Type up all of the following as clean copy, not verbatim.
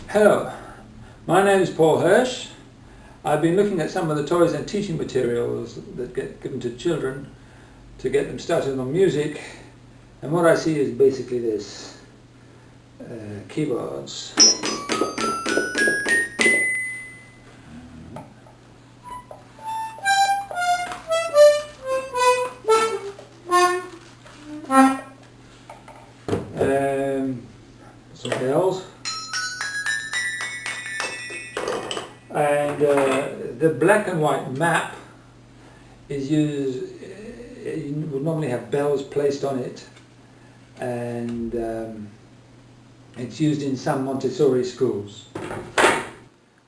Hello, my name is Paul Hirsch. I've been looking at some of the toys and teaching materials that get given to children to get them started on music, and what I see is basically this: keyboards. Some bells. And the black and white map is used, you would normally have bells placed on it, and it's used in some Montessori schools.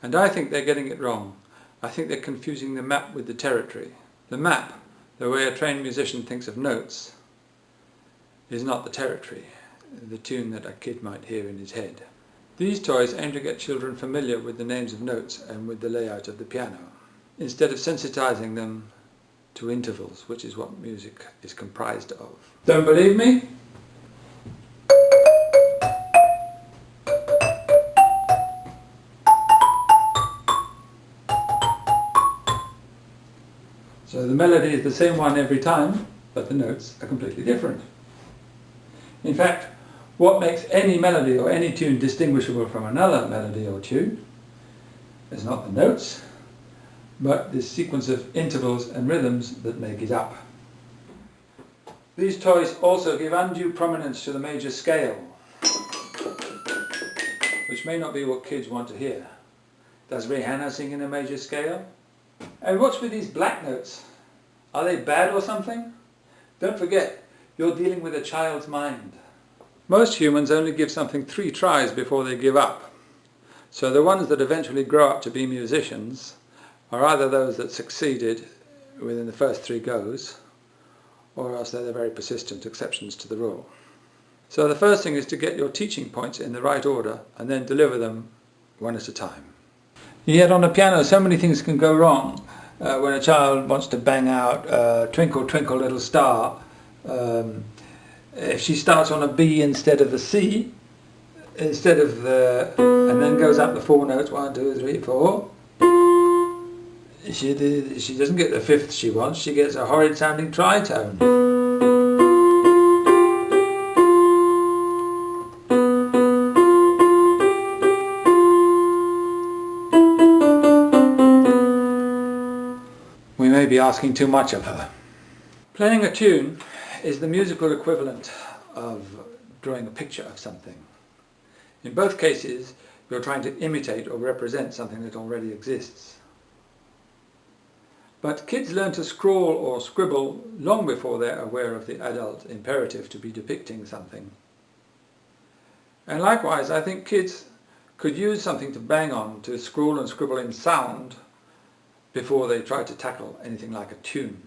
And I think they're getting it wrong. I think they're confusing the map with the territory. The map, the way a trained musician thinks of notes, is not the territory, the tune that a kid might hear in his head. These toys aim to get children familiar with the names of notes and with the layout of the piano, instead of sensitizing them to intervals, which is what music is comprised of. Don't believe me? So the melody is the same one every time, but the notes are completely different. In fact, what makes any melody or any tune distinguishable from another melody or tune is not the notes, but this sequence of intervals and rhythms that make it up. These toys also give undue prominence to the major scale, which may not be what kids want to hear. Does Rihanna sing in a major scale? And what's with these black notes? Are they bad or something? Don't forget, you're dealing with a child's mind. Most humans only give something 3 tries before they give up. So the ones that eventually grow up to be musicians are either those that succeeded within the first 3 goes, or else they're the very persistent exceptions to the rule. So the first thing is to get your teaching points in the right order and then deliver them one at a time. Yet on a piano so many things can go wrong. When a child wants to bang out Twinkle Twinkle Little Star, if she starts on a B instead of the C, and then goes up the 4 notes, 1, 2, 3, 4, she doesn't get the 5th she wants, she gets a horrid sounding tritone. We may be asking too much of her. Playing a tune is the musical equivalent of drawing a picture of something. In both cases, you're trying to imitate or represent something that already exists. But kids learn to scrawl or scribble long before they're aware of the adult imperative to be depicting something. And likewise, I think kids could use something to bang on, to scrawl and scribble in sound, before they try to tackle anything like a tune.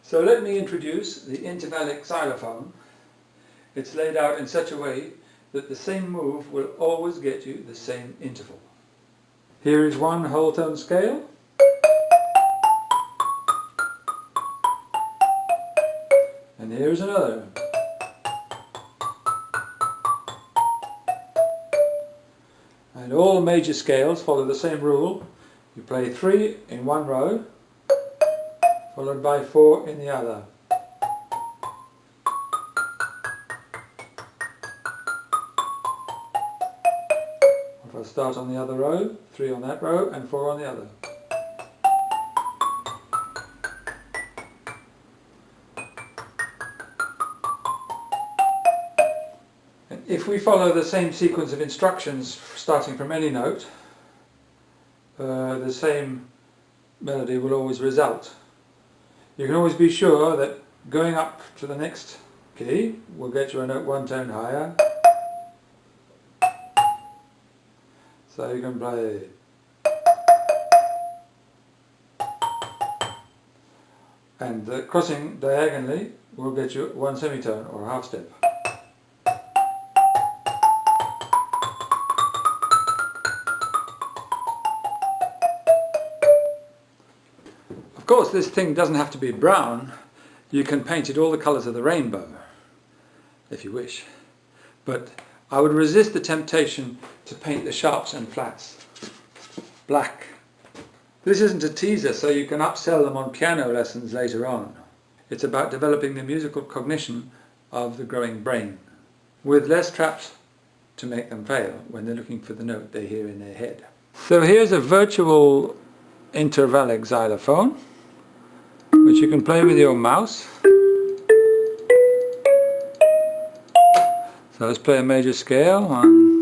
So let me introduce the Intervallic Sylphone. It's laid out in such a way that the same move will always get you the same interval. Here is one whole tone scale. And here is another. And all major scales follow the same rule. You play 3 in one row, followed by 4 in the other. If I start on the other row, 3 on that row and 4 on the other. And if we follow the same sequence of instructions starting from any note, the same melody will always result. You can always be sure that going up to the next key will get you a note 1 tone higher. So you can play. And the crossing diagonally will get you 1 semitone or a half step. Of course, this thing doesn't have to be brown. You can paint it all the colours of the rainbow, if you wish. But I would resist the temptation to paint the sharps and flats black. This isn't a teaser so you can upsell them on piano lessons later on. It's about developing the musical cognition of the growing brain, with less traps to make them fail when they're looking for the note they hear in their head. So here's a virtual intervallic xylophone, which you can play with your mouse. So let's play a major scale. 1.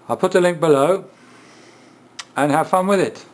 I'll put the link below and have fun with it.